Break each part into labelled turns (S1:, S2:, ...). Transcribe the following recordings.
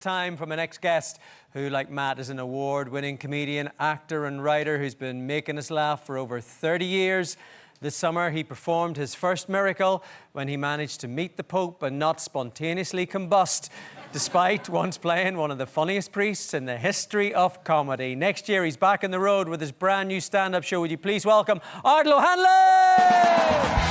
S1: Time from my next guest, who, like Matt, is an award-winning comedian, actor and writer who's been making us laugh for over 30 years. This summer, he performed his first miracle when he managed to meet the Pope and not spontaneously combust, despite once playing one of the funniest priests in the history of comedy. Next year, he's back on the road with his brand new stand-up show. Would you please welcome Ardal Hanlon!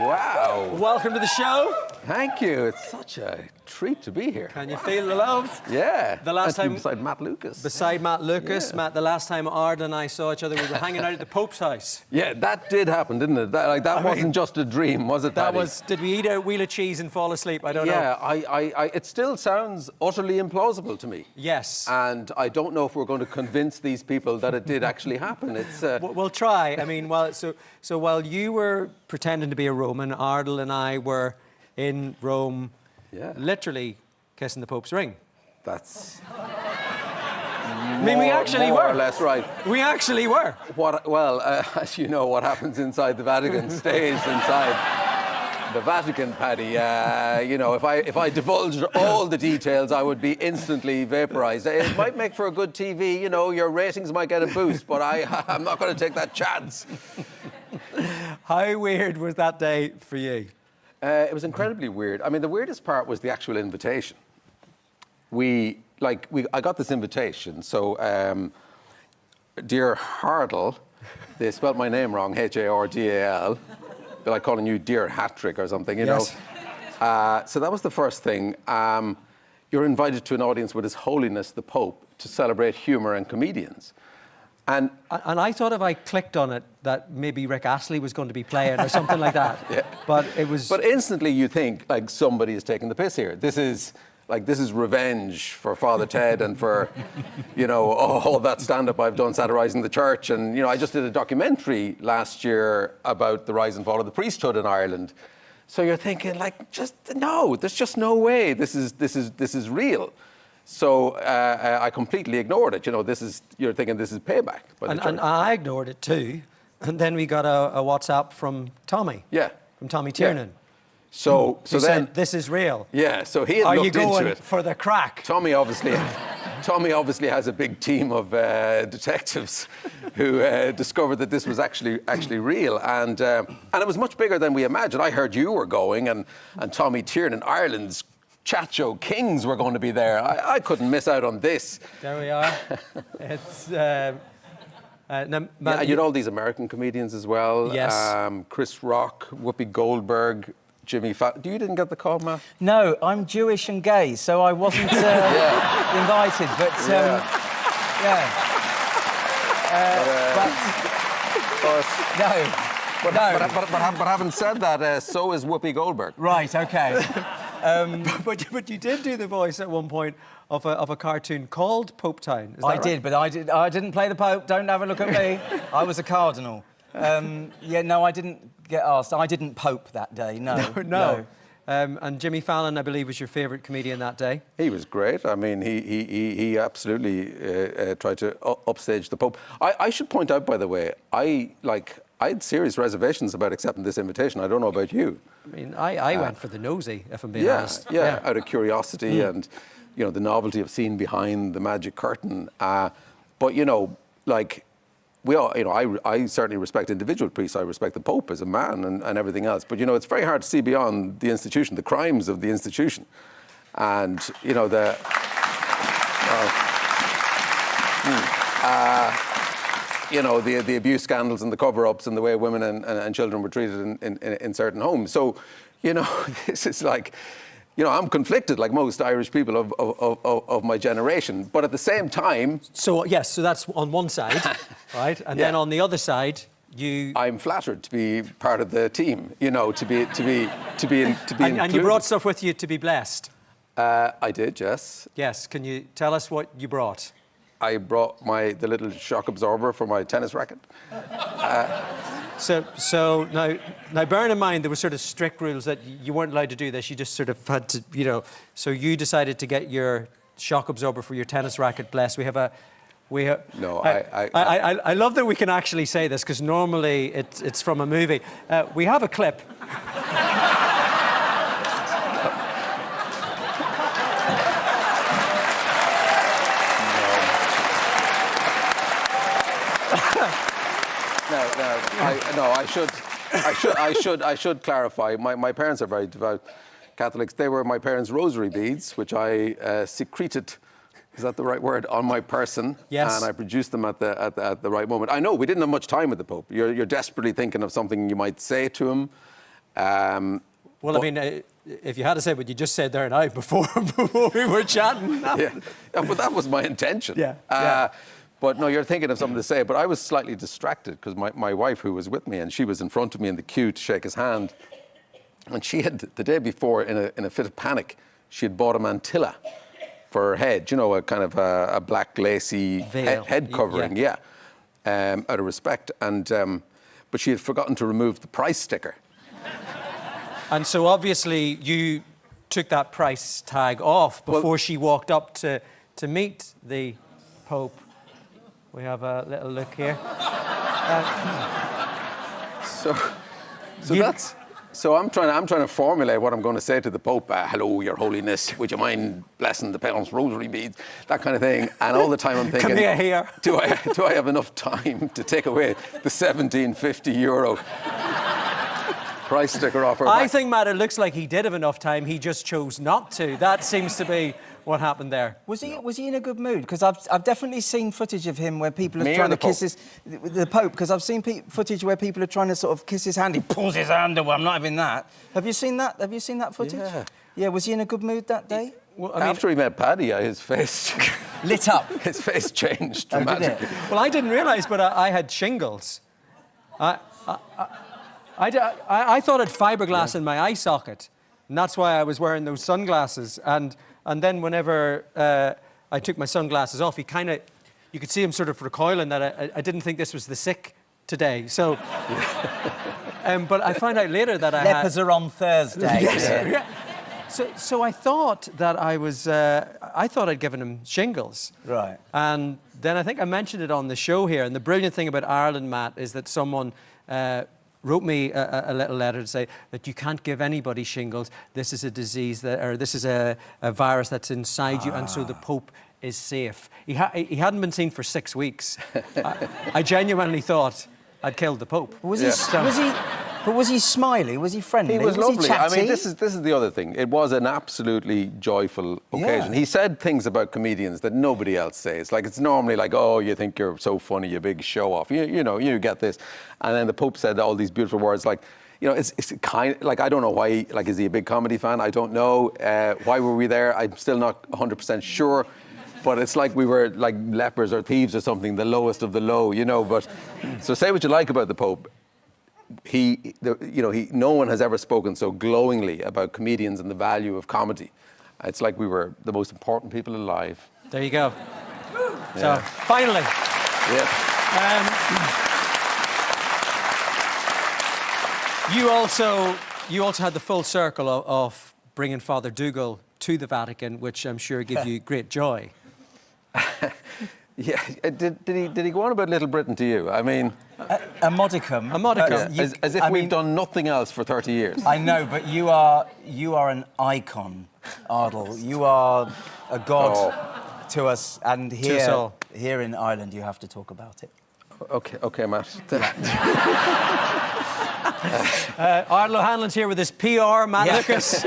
S2: Wow.
S1: Welcome to the show.
S2: Thank you. It's such a treat to be here.
S1: Can you feel the love?
S2: Yeah.
S1: The last time
S2: beside Matt Lucas.
S1: Beside Matt Lucas. Yeah. Matt, the last time Ardal and I saw each other, we were hanging out at the Pope's house.
S2: Yeah, that did happen, didn't it? That wasn't just a dream, was it,
S1: That
S2: Paddy?
S1: was... Did we eat a wheel of cheese and fall asleep? I don't know.
S2: Yeah, it still sounds utterly implausible to me.
S1: Yes.
S2: And I don't know if we're going to convince these people that it did actually happen. It's...
S1: We'll try. I mean, so while you were pretending to be a Roman, Ardal and I were in Rome, literally kissing the Pope's ring.
S2: That's...
S1: I mean, we actually were.
S2: More or less right.
S1: We actually were.
S2: Well, as you know, what happens inside the Vatican stays inside the Vatican, Paddy. You know, if I divulged all the details, I would be instantly vaporized. It might make for a good TV, you know, your ratings might get a boost, but I'm not going to take that chance.
S1: How weird was that day for you?
S2: It was incredibly weird. I mean, the weirdest part was the actual invitation. I got this invitation, so dear Ardal, they spelled my name wrong, H-A-R-D-A-L. They're like calling you Dear Hattrick or something, you know. So that was the first thing. You're invited to an audience with His Holiness the Pope to celebrate humour and comedians. And
S1: I thought if I clicked on it that maybe Rick Astley was going to be playing or something like that.
S2: Yeah.
S1: But it was...
S2: But instantly you think, like, somebody is taking the piss here. This is revenge for Father Ted and for, you know, all that stand-up I've done satirising the church. And, you know, I just did a documentary last year about the rise and fall of the priesthood in Ireland. So you're thinking, like, just no, there's just no way this is real. So I completely ignored it. You know, you're thinking this is payback.
S1: And I ignored it too. And then we got a WhatsApp from Tommy.
S2: Yeah.
S1: From Tommy Tiernan.
S2: Yeah. So then
S1: said, this is real.
S2: Yeah. So he had
S1: Are
S2: looked
S1: you going
S2: into it
S1: for the crack?
S2: Tommy obviously has a big team of detectives who discovered that this was actually real, and it was much bigger than we imagined. I heard you were going, and Tommy Tiernan, Ireland's chat show kings, were going to be there. I couldn't miss out on this.
S1: There we are. It's...
S2: you had all these American comedians as well.
S1: Yes.
S2: Chris Rock, Whoopi Goldberg, Jimmy Fallon. You didn't get the call, Matt?
S3: No, I'm Jewish and gay, so I wasn't invited. But
S2: But having said that, so is Whoopi Goldberg.
S3: Right. Okay.
S1: But you did do the voice at one point of a cartoon called Pope Town. Is that
S3: I
S1: right?
S3: did, but I didn't play the Pope. Don't have a look at me. I was a cardinal. No, I didn't get asked. I didn't Pope that day. No.
S1: And Jimmy Fallon, I believe, was your favourite comedian that day.
S2: He was great. I mean, he absolutely tried to upstage the Pope. I should point out, by the way, I had serious reservations about accepting this invitation. I don't know about you.
S1: I mean, I went for the nosy, if I'm being honest.
S2: Yeah, out of curiosity and, you know, the novelty of seeing behind the magic curtain. But, you know, like, we all, you know, I certainly respect individual priests. I respect the Pope as a man and everything else. But, you know, it's very hard to see beyond the institution, the crimes of the institution. And, you know, you know, the abuse scandals and the cover-ups and the way women and children were treated in certain homes. So, you know, this is like, you know, I'm conflicted like most Irish people of my generation, but at the same time...
S1: So, yes, so that's on one side, right? And then on the other side,
S2: I'm flattered to be part of the team, you know, to be included.
S1: And you brought stuff with you to be blessed.
S2: I did, yes.
S1: Yes, can you tell us what you brought?
S2: I brought the little shock absorber for my tennis racket.
S1: So now, bearing in mind there were sort of strict rules that you weren't allowed to do this. You just sort of had to, you know. So you decided to get your shock absorber for your tennis racket. Bless.
S2: No,
S1: I love that we can actually say this because normally it's from a movie. We have a clip.
S2: I should clarify. My parents are very devout Catholics. They were my parents' rosary beads, which I secreted. Is that the right word? On my person.
S1: Yes.
S2: And I produced them at the right moment. I know we didn't have much time with the Pope. You're desperately thinking of something you might say to him.
S1: Well, I mean, if you had to say what you just said there now before we were chatting.
S2: Yeah, but that was my intention.
S1: Yeah.
S2: But no, you're thinking of something to say. But I was slightly distracted because my wife, who was with me, and she was in front of me in the queue to shake his hand. And she had, the day before, in a fit of panic, she had bought a mantilla for her head. You know, a kind of a black lacy head covering, out of respect. And but she had forgotten to remove the price sticker.
S1: And so obviously you took that price tag off before she walked up to meet the Pope. We have a little look here.
S2: So I'm trying to formulate what I'm going to say to the Pope. Hello, Your Holiness. Would you mind blessing the parents' rosary beads? That kind of thing. And all the time I'm thinking,
S1: come here.
S2: Do I have enough time to take away the €17.50 price sticker off her back?
S1: I think, Matt, it looks like he did have enough time. He just chose not to. That seems to be what happened there.
S3: Was he in a good mood? Because I've definitely seen footage of him where people are trying to kiss the Pope. Because I've seen footage where people are trying to sort of kiss his hand. He pulls his hand away. I'm not having that. Have you seen that? Have you seen that footage?
S2: Yeah.
S3: Yeah. Was he in a good mood that day?
S1: Well, I mean,
S2: after he met Paddy, his face
S3: lit up.
S2: His face changed
S3: Oh, did
S2: dramatically.
S3: it?
S1: Well, I didn't realise, but I had shingles. I thought I had fiberglass in my eye socket, and that's why I was wearing those sunglasses. And then whenever I took my sunglasses off, you could see him sort of recoiling that I didn't think this was the sick today. So, but I found out later that I
S3: Lepers are on Thursday.
S1: Yes. Yeah. So I thought that I thought I'd given him shingles.
S3: Right.
S1: And then I think I mentioned it on the show here. And the brilliant thing about Ireland, Matt, is that someone wrote me a little letter to say that you can't give anybody shingles. This is a disease this is a virus that's inside you, and so the Pope is safe. He hadn't been seen for 6 weeks. I genuinely thought I'd killed the Pope.
S3: Was he smiley? Was he friendly?
S2: He was lovely.
S3: He chatty?
S2: I mean, this is the other thing. It was an absolutely joyful occasion.
S3: Yeah.
S2: He said things about comedians that nobody else says. Like, it's normally like, oh, you think you're so funny, you big show off. You know, you get this. And then the Pope said all these beautiful words like, you know, it's kind of, like, I don't know why, like, is he a big comedy fan? I don't know. Why were we there? I'm still not 100% sure. But it's like we were like lepers or thieves or something, the lowest of the low, you know. But so say what you like about the Pope. No one has ever spoken so glowingly about comedians and the value of comedy. It's like we were the most important people alive.
S1: There you go.
S2: Yeah.
S1: So, finally.
S2: Yeah.
S1: You also had the full circle of bringing Father Dougal to the Vatican, which I'm sure gave you great joy.
S2: Yeah, did he go on about Little Britain to you? I mean,
S3: a modicum.
S1: A modicum.
S2: As if we've done nothing else for 30 years.
S3: I know, but you are an icon, Ardal. You are a god to us, and here in Ireland, you have to talk about it.
S2: Okay, Matt.
S1: Ardal O'Hanlon's here with his PR, Matt Lucas.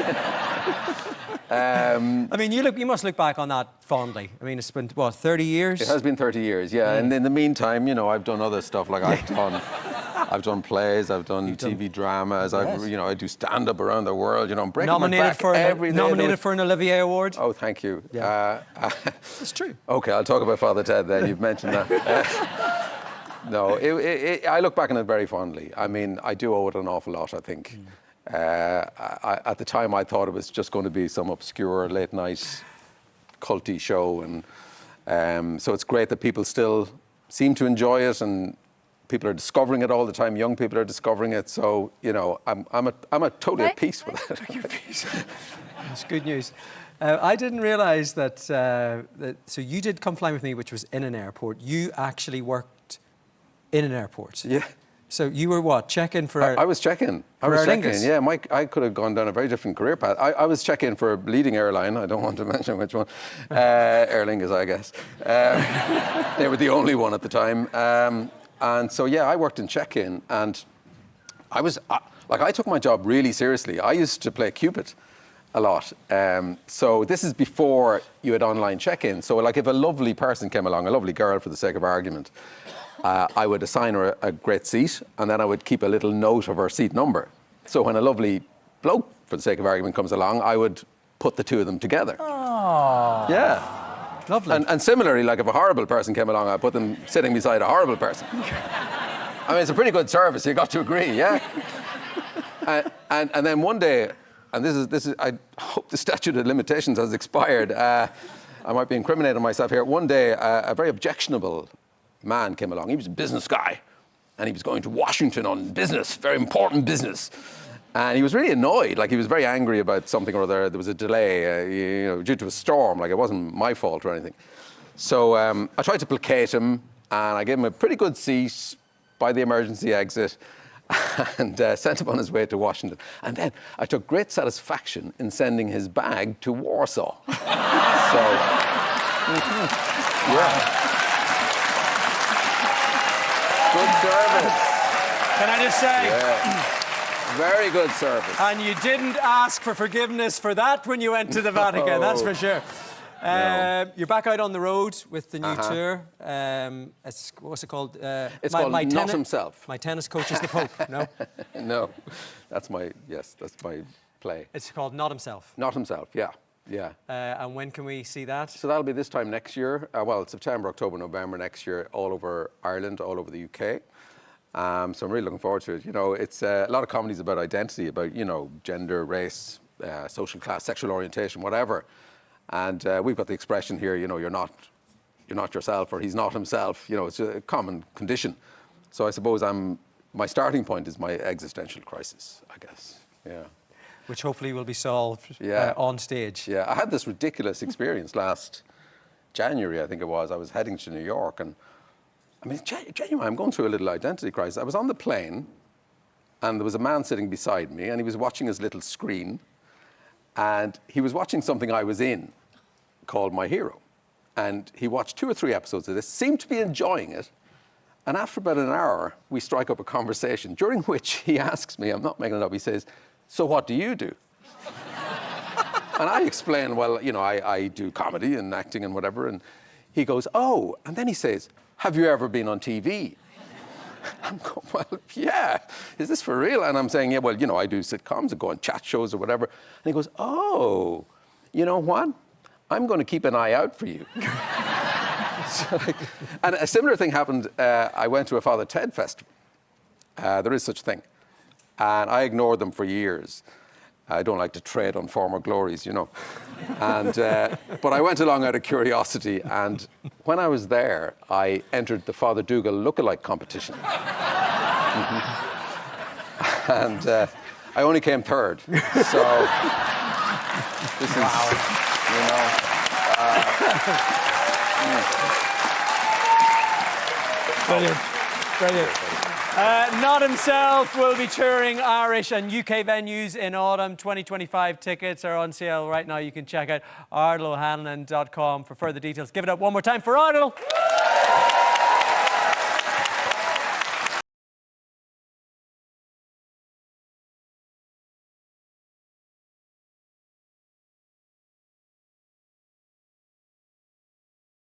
S1: I mean, you must look back on that fondly. I mean, it's been, 30 years?
S2: It has been 30 years, yeah. And in the meantime, you know, I've done other stuff. Like I've done plays, I've done TV dramas.
S3: Yes.
S2: I do stand-up around the world. You know, I'm breaking
S1: nominated
S2: my back every day.
S1: Nominated for an Olivier Award.
S2: Oh, thank you.
S1: Yeah. It's true.
S2: Okay, I'll talk about Father Ted then. You've mentioned that. No, I look back on it very fondly. I mean, I do owe it an awful lot, I think. At the time, I thought it was just going to be some obscure late-night culty show, and so it's great that people still seem to enjoy it, and People are discovering it all the time. Young people are discovering it. So, you know, I'm totally at peace with it.
S1: That's good news. I didn't realise that, so you did Come Fly With Me, which was in an airport. You actually worked in an airport.
S2: Yeah.
S1: So you were what, check-in for...
S2: I was check-in. Yeah, I could have gone down a very different career path. I was check-in for a leading airline. I don't want to mention which one. Aer Lingus, I guess. They were the only one at the time. And so, yeah, I worked in check-in. And I took my job really seriously. I used to play Cupid a lot. So this is before you had online check-in. So, like, if a lovely person came along, a lovely girl for the sake of argument, I would assign her a great seat, and then I would keep a little note of her seat number. So when a lovely bloke, for the sake of argument, comes along, I would put the two of them together.
S1: Oh.
S2: Yeah.
S1: Lovely.
S2: And similarly, like if a horrible person came along, I'd put them sitting beside a horrible person. I mean, it's a pretty good service, you got to agree, yeah? And then one day, and this is, I hope the statute of limitations has expired. I might be incriminating myself here. One day, a very objectionable man came along. He was a business guy, and he was going to Washington on business, very important business. And he was really annoyed. Like, he was very angry about something or other. There was a delay, due to a storm. Like, it wasn't my fault or anything. So I tried to placate him, and I gave him a pretty good seat by the emergency exit, and sent him on his way to Washington. And then I took great satisfaction in sending his bag to Warsaw. So, yeah. Good service.
S1: Can I just say?
S2: Yeah. Very good service.
S1: And you didn't ask for forgiveness for that when you went to the Vatican, that's for sure.
S2: No.
S1: You're back out on the road with the new tour. What's it called?
S2: It's called Not Himself.
S1: My tennis coach is the Pope, no?
S2: No, that's my play.
S1: It's called Not Himself.
S2: Not Himself, yeah.
S1: And when can we see that?
S2: So that'll be this time next year. September, October, November next year, all over Ireland, all over the UK. So I'm really looking forward to it. You know, it's a lot of comedies about identity, about, gender, race, social class, sexual orientation, whatever. And we've got the expression here, you're not yourself, or he's not himself. It's a common condition. So I suppose my starting point is my existential crisis, I guess. Yeah.
S1: Which hopefully will be solved on stage.
S2: Yeah, I had this ridiculous experience last January, I think it was. I was heading to New York, and I mean, genuinely, I'm going through a little identity crisis. I was on the plane, and there was a man sitting beside me, and he was watching his little screen, and he was watching something I was in called My Hero. And he watched 2 or 3 episodes of this, seemed to be enjoying it, and after about an hour, we strike up a conversation, during which he asks me, I'm not making it up, he says, "So what do you do?" And I explain, well, I do comedy and acting and whatever. And he goes, "Oh," and then he says, "Have you ever been on TV?" I'm going, "Well, yeah. Is this for real?" And I'm saying, "Yeah, well, I do sitcoms, I go on chat shows or whatever." And he goes, "Oh, you know what? I'm going to keep an eye out for you." And a similar thing happened. I went to a Father Ted festival. There is such a thing. And I ignored them for years. I don't like to tread on former glories, And, but I went along out of curiosity, and when I was there, I entered the Father Dougal lookalike competition. And I only came 3rd. So this is,
S1: Brilliant. Not Himself will be touring Irish and UK venues in autumn. 2025 tickets are on sale right now. You can check out ardalohanahan.com for further details. Give it up one more time for Ardal.